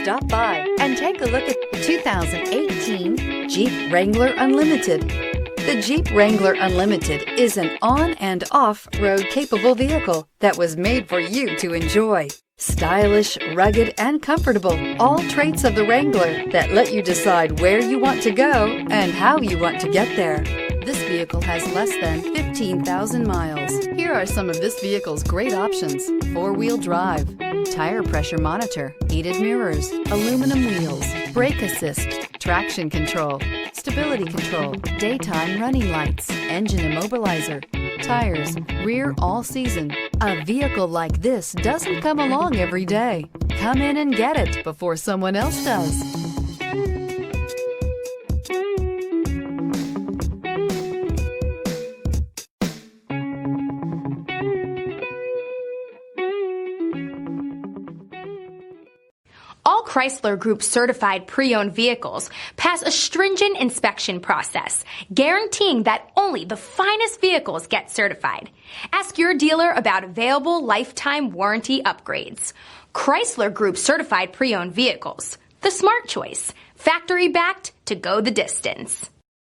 Stop by and take a look at the 2018 Jeep Wrangler Unlimited. The Jeep Wrangler Unlimited is an on- and off-road capable vehicle that was made for you to enjoy. Stylish, rugged, and comfortable, all traits of the Wrangler that let you decide where you want to go and how you want to get there. This vehicle has less than 15,000 miles. Here are some of this vehicle's great options: four-wheel drive, tire pressure monitor, heated mirrors, aluminum wheels, brake assist, traction control, stability control, daytime running lights, engine immobilizer, tires, rear all-season. A vehicle like this doesn't come along every day. Come in and get it before someone else does. All Chrysler Group certified pre-owned vehicles pass a stringent inspection process, guaranteeing that only the finest vehicles get certified. Ask your dealer about available lifetime warranty upgrades. Chrysler Group certified pre-owned vehicles, the smart choice, factory backed to go the distance.